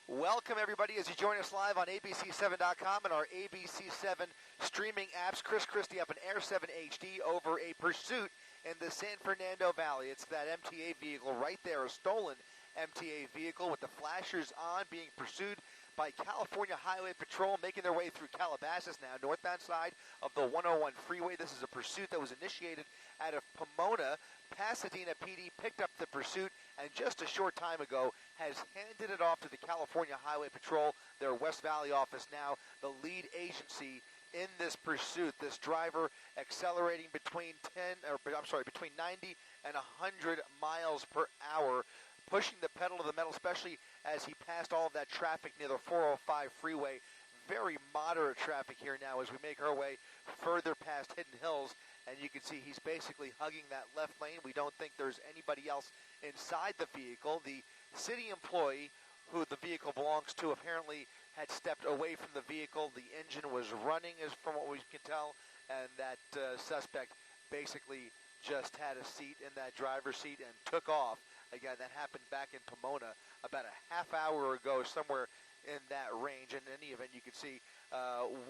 Welcome, everybody, as you join us live on ABC7.com and our ABC7 streaming apps. Chris Christie up in Air 7 HD over a pursuit in the San Fernando Valley. It's that MTA vehicle right there, a stolen MTA vehicle with the flashers on, being pursued by California Highway Patrol, making their way through Calabasas now, northbound side of the 101 freeway. This is a pursuit that was initiated out of Pomona. Pasadena PD picked up the pursuit and just a short time ago has handed it off to the California Highway Patrol, their West Valley office now, the lead agency in this pursuit. This driver accelerating between 90 and 100 miles per hour, pushing the pedal to the metal, especially as he passed all of that traffic near the 405 freeway. Very moderate traffic here now as we make our way further past Hidden Hills, and you can see he's basically hugging that left lane. We don't think there's anybody else inside the vehicle. The city employee who the vehicle belongs to apparently had stepped away from the vehicle. The engine was running, as from what we can tell, and that suspect basically just had a seat in that driver's seat and took off. Again, that happened back in Pomona about a half hour ago, somewhere in that range. In any event, you can see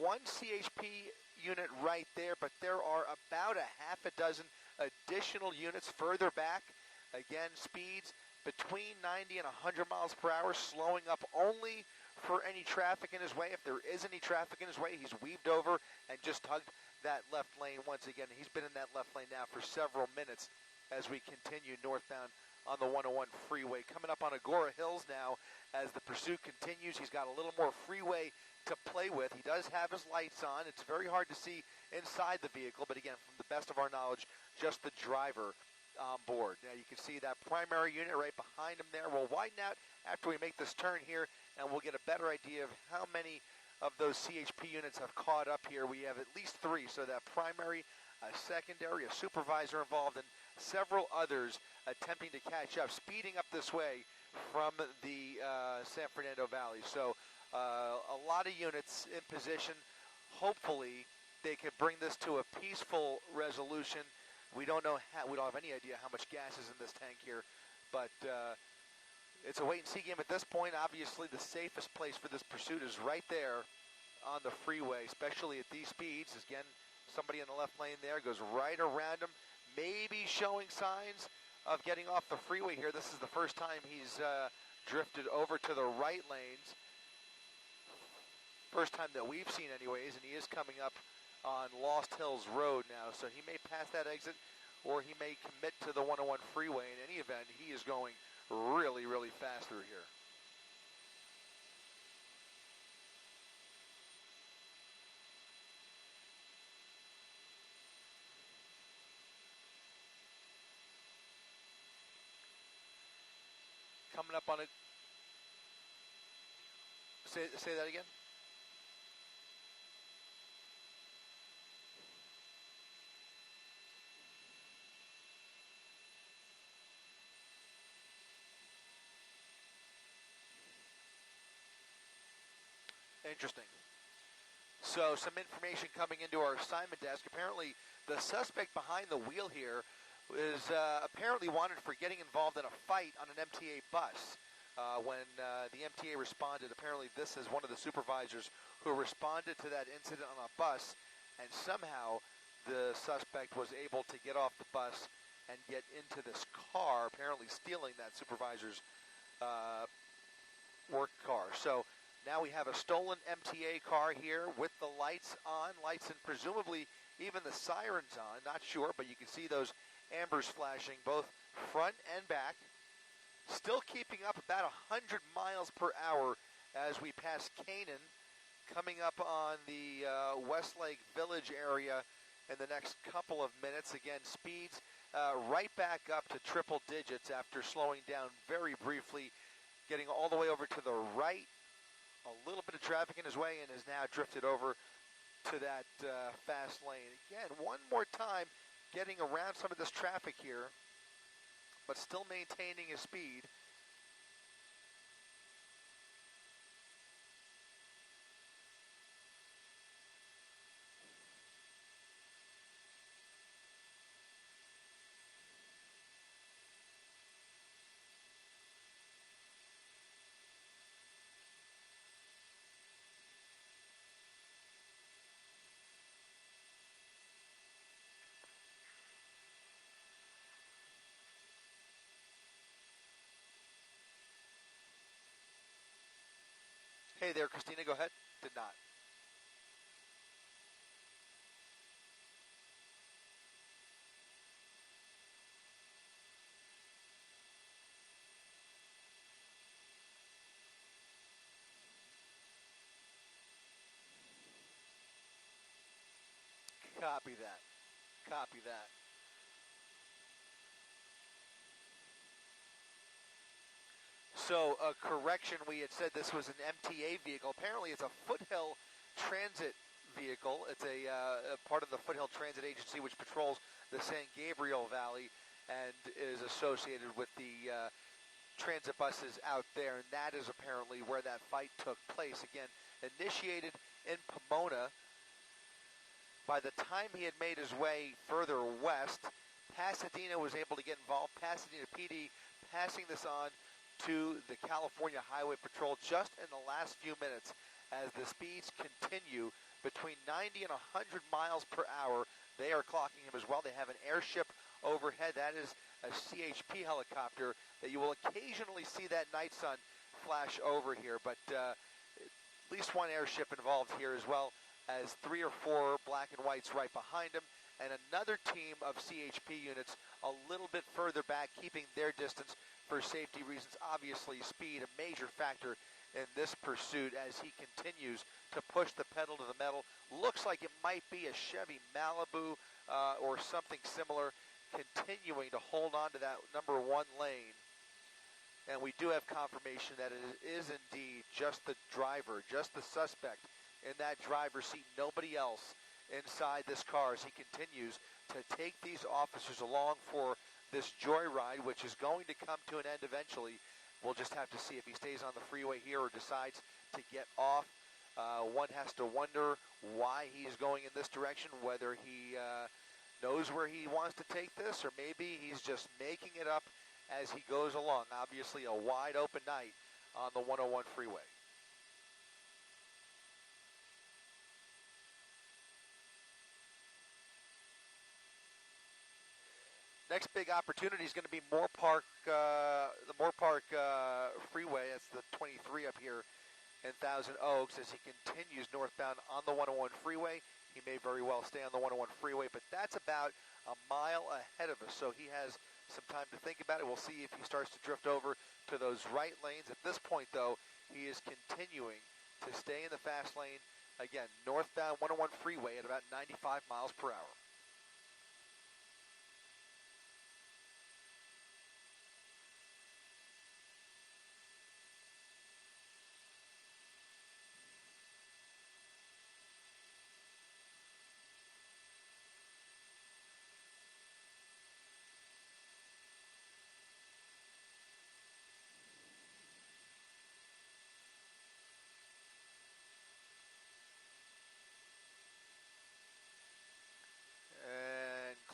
one CHP unit right there, but there are about a half a dozen additional units further back. Again, speeds between 90 and 100 miles per hour, slowing up only for any traffic in his way. If there is any traffic in his way, he's weaved over and just hugged that left lane once again. He's been in that left lane now for several minutes as we continue northbound on the 101 freeway. Coming up on Agora Hills now as the pursuit continues. He's got a little more freeway to play with. He does have his lights on. It's very hard to see inside the vehicle, but again, from the best of our knowledge, just the driver on board. Now you can see that primary unit right behind him there. We'll widen out after we make this turn here, and we'll get a better idea of how many of those CHP units have caught up here. We have at least three, so that primary, a secondary, a supervisor involved, and several others attempting to catch up, speeding up this way from the San Fernando Valley. So a lot of units in position. Hopefully they can bring this to a peaceful resolution. We don't know how, we don't have any idea how much gas is in this tank here, but it's a wait and see game at this point. Obviously the safest place for this pursuit is right there on the freeway, especially at these speeds. Again, somebody in the left lane there goes right around him, maybe showing signs of getting off the freeway here. This is the first time he's drifted over to the right lanes. First time that we've seen anyways, and he is coming up on Lost Hills Road now, so he may pass that exit or he may commit to the 101 freeway. In any event, he is going really, really fast through here. Coming up on it. Say that again. Interesting. So some information coming into our assignment desk. Apparently the suspect behind the wheel here is apparently wanted for getting involved in a fight on an MTA bus. When the MTA responded, apparently this is one of the supervisors who responded to that incident on a bus, and somehow the suspect was able to get off the bus and get into this car, apparently stealing that supervisor's work car. So now we have a stolen MTA car here with the lights on, lights and presumably even the sirens on, not sure, but you can see those ambers flashing both front and back. Still keeping up about 100 miles per hour as we pass Canaan, coming up on the Westlake Village area in the next couple of minutes. Again, speeds right back up to triple digits after slowing down very briefly, getting all the way over to the right. A little bit of traffic in his way and has now drifted over to that fast lane. Again, one more time, getting around some of this traffic here, but still maintaining his speed. Hey there, Christina, go ahead. Did not. Copy that. Copy that. So, a correction, we had said this was an MTA vehicle. Apparently, it's a Foothill Transit vehicle. It's a part of the Foothill Transit Agency, which patrols the San Gabriel Valley and is associated with the transit buses out there. And that is apparently where that fight took place. Again, initiated in Pomona. By the time he had made his way further west, Pasadena was able to get involved. Pasadena PD passing this on to the California Highway Patrol just in the last few minutes as the speeds continue between 90 and 100 miles per hour. They are clocking him as well. They have an airship overhead. That is a CHP helicopter that you will occasionally see that night sun flash over here, but at least one airship involved here as well as 3 or 4 black and whites right behind him, and another team of CHP units a little bit further back, keeping their distance for safety reasons. Obviously, speed, a major factor in this pursuit as he continues to push the pedal to the metal. Looks like it might be a Chevy Malibu or something similar, continuing to hold on to that number 1 lane. And we do have confirmation that it is indeed just the driver, just the suspect in that driver's seat, nobody else inside this car as he continues to take these officers along for this joyride, which is going to come to an end eventually. We'll just have to see if he stays on the freeway here or decides to get off. One has to wonder why he's going in this direction, whether he knows where he wants to take this, or maybe he's just making it up as he goes along. Obviously a wide open night on the 101 freeway. Next big opportunity is going to be the Moore Park freeway. That's the 23 up here in Thousand Oaks as he continues northbound on the 101 freeway. He may very well stay on the 101 freeway, but that's about a mile ahead of us, so he has some time to think about it. We'll see if he starts to drift over to those right lanes. At this point, though, he is continuing to stay in the fast lane. Again, northbound 101 freeway at about 95 miles per hour.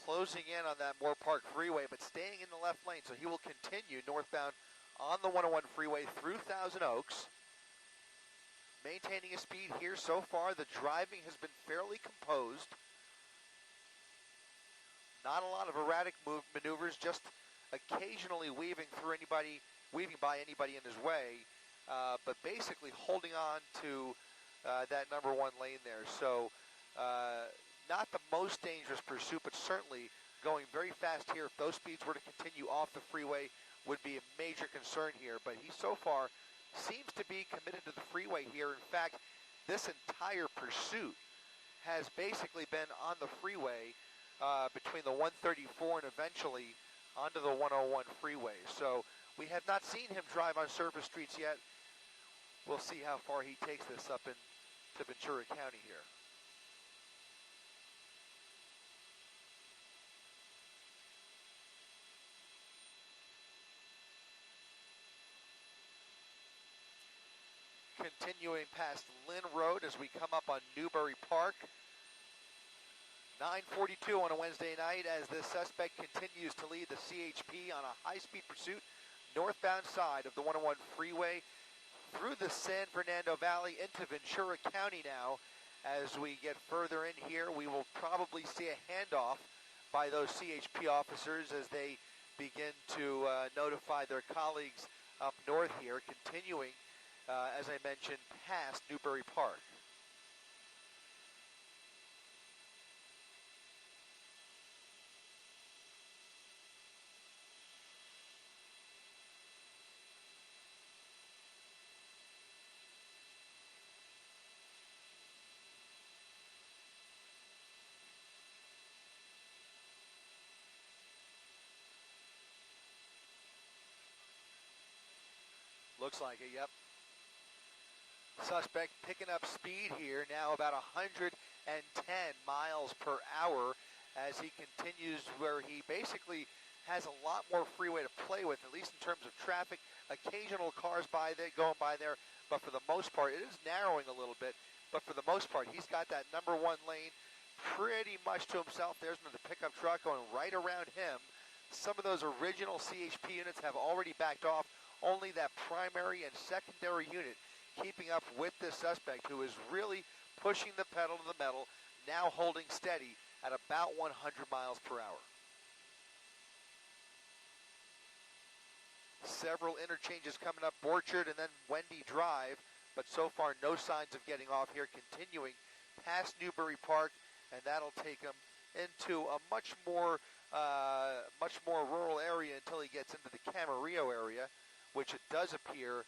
Closing in on that Moore Park freeway, but staying in the left lane, so he will continue northbound on the 101 freeway through Thousand Oaks, maintaining his speed here. So far, the driving has been fairly composed. Not a lot of erratic maneuvers, just occasionally weaving by anybody in his way, but basically holding on to that number 1 lane there. So not the most dangerous pursuit, but certainly going very fast here. If those speeds were to continue off the freeway, would be a major concern here. But he so far seems to be committed to the freeway here. In fact, this entire pursuit has basically been on the freeway between the 134 and eventually onto the 101 freeway. So we have not seen him drive on surface streets yet. We'll see how far he takes this up into Ventura County here. Continuing past Lynn Road as we come up on Newbury Park. 9:42 on a Wednesday night as this suspect continues to lead the CHP on a high-speed pursuit northbound side of the 101 freeway through the San Fernando Valley into Ventura County now. As we get further in here, we will probably see a handoff by those CHP officers as they begin to notify their colleagues up north here, continuing as I mentioned, past Newbury Park. Looks like it, yep. Suspect picking up speed here, now about 110 miles per hour as he continues where he basically has a lot more freeway to play with, at least in terms of traffic. Occasional cars going by there, but for the most part, it is narrowing a little bit, but for the most part, he's got that number one lane pretty much to himself. There's another pickup truck going right around him. Some of those original CHP units have already backed off. Only that primary and secondary unit keeping up with this suspect, who is really pushing the pedal to the metal, now holding steady at about 100 miles per hour. Several interchanges coming up, Borchard and then Wendy Drive, but so far no signs of getting off here, continuing past Newbury Park, and that'll take him into a much more rural area until he gets into the Camarillo area, which it does appear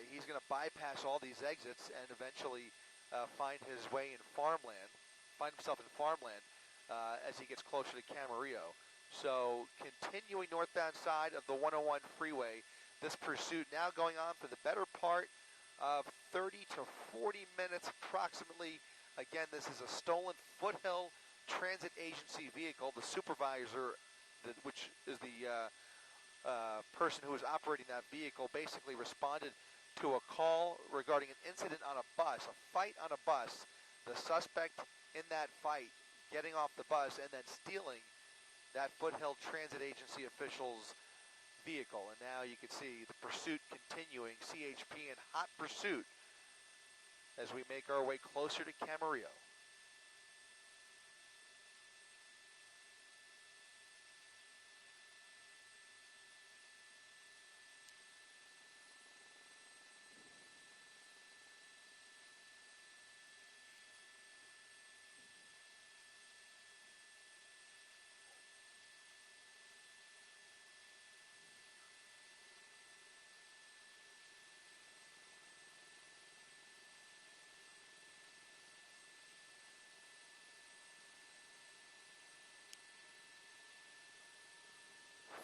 he's going to bypass all these exits and eventually find himself in farmland as he gets closer to Camarillo. So continuing northbound side of the 101 freeway, this pursuit now going on for the better part of 30 to 40 minutes approximately. Again, this is a stolen Foothill Transit Agency vehicle. The supervisor, which is the person who was operating that vehicle, basically responded to a call regarding an incident on a bus, a fight on a bus. The suspect in that fight getting off the bus and then stealing that Foothill Transit Agency official's vehicle. And now you can see the pursuit continuing, CHP in hot pursuit as we make our way closer to Camarillo.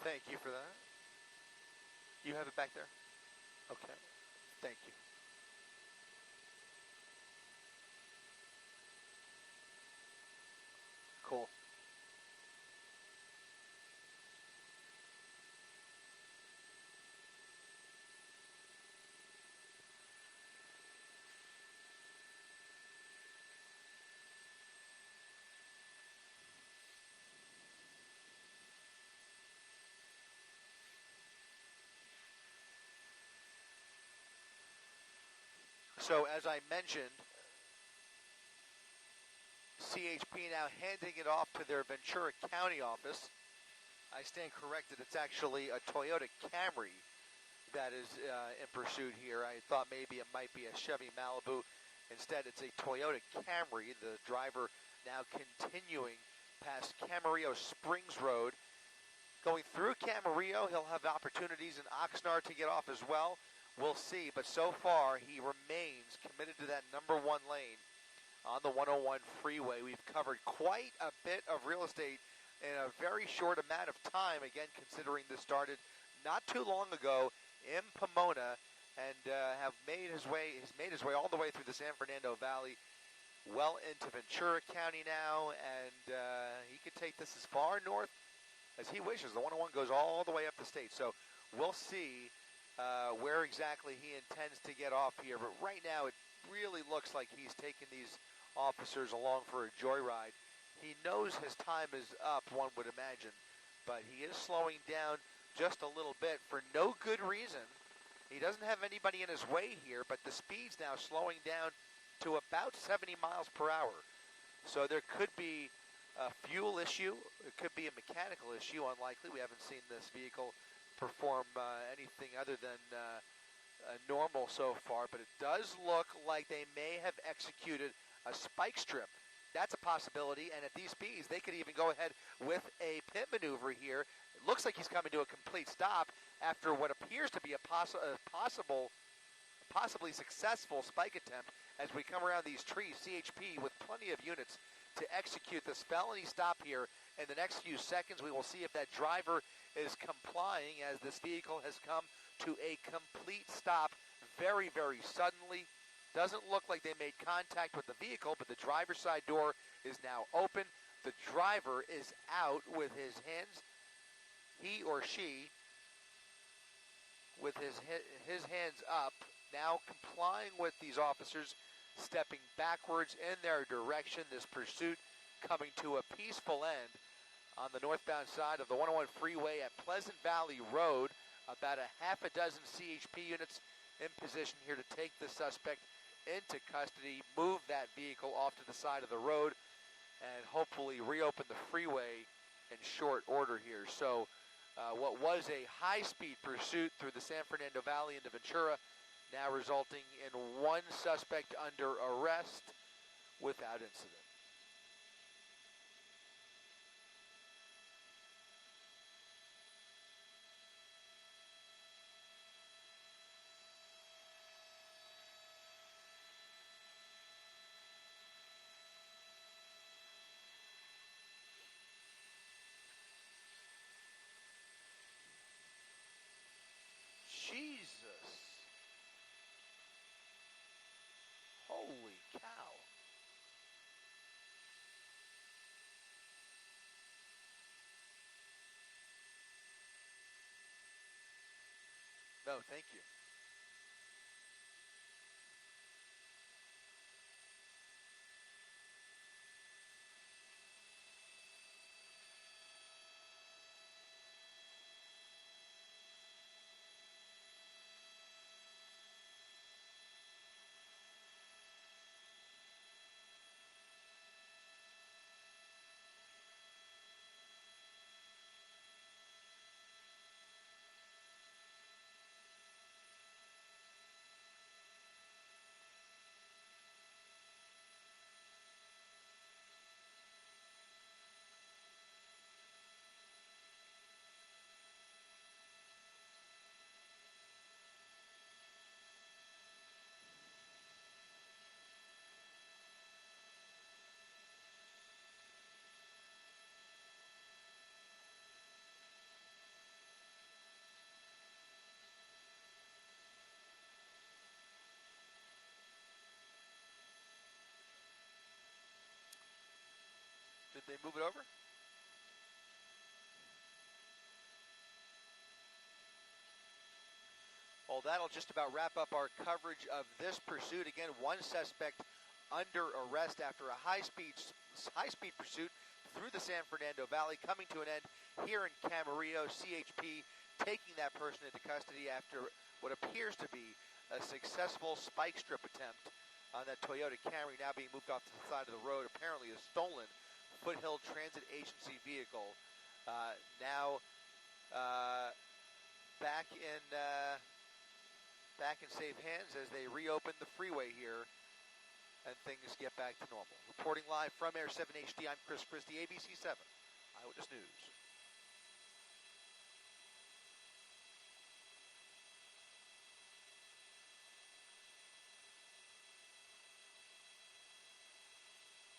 Thank you for that. You have it back there? Okay. Thank you. Cool. So as I mentioned, CHP now handing it off to their Ventura County office. I stand corrected, it's actually a Toyota Camry that is in pursuit here. I thought maybe it might be a Chevy Malibu. Instead, it's a Toyota Camry. The driver now continuing past Camarillo Springs Road. Going through Camarillo, he'll have opportunities in Oxnard to get off as well. We'll see, but so far he remains committed to that number one lane on the 101 freeway. We've covered quite a bit of real estate in a very short amount of time, again, considering this started not too long ago in Pomona, and he's made his way all the way through the San Fernando Valley, well into Ventura County now, and he could take this as far north as he wishes. The 101 goes all the way up the state, so we'll see where exactly he intends to get off here. But right now it really looks like he's taking these officers along for a joyride. He knows his time is up, one would imagine, but he is slowing down just a little bit for no good reason. He doesn't have anybody in his way here, but the speed's now slowing down to about 70 miles per hour. So there could be a fuel issue. It could be a mechanical issue, unlikely. We haven't seen this vehicle perform anything other than normal so far, but it does look like they may have executed a spike strip. That's a possibility, and at these speeds, they could even go ahead with a pit maneuver here. It looks like he's coming to a complete stop after what appears to be a possibly successful spike attempt as we come around these trees. CHP with plenty of units to execute this felony stop here. In the next few seconds, we will see if that driver is complying as this vehicle has come to a complete stop very, very suddenly. Doesn't look like they made contact with the vehicle, but the driver's side door is now open. The driver is out with his hands, he or she, with his hands up, now complying with these officers, stepping backwards in their direction. This pursuit coming to a peaceful end on the northbound side of the 101 freeway at Pleasant Valley Road. About a half a dozen CHP units in position here to take the suspect into custody, move that vehicle off to the side of the road, and hopefully reopen the freeway in short order here. So what was a high-speed pursuit through the San Fernando Valley into Ventura, now resulting in one suspect under arrest without incident. Jesus. Holy cow. No, thank you. Did they move it over? Well, that'll just about wrap up our coverage of this pursuit. Again, one suspect under arrest after a high-speed pursuit through the San Fernando Valley, coming to an end here in Camarillo. CHP taking that person into custody after what appears to be a successful spike strip attempt on that Toyota Camry, now being moved off to the side of the road. Apparently a stolen Foothill Transit Agency vehicle. Now back in safe hands as they reopen the freeway here and things get back to normal. Reporting live from Air 7 HD, I'm Chris Christie, ABC 7 Eyewitness News.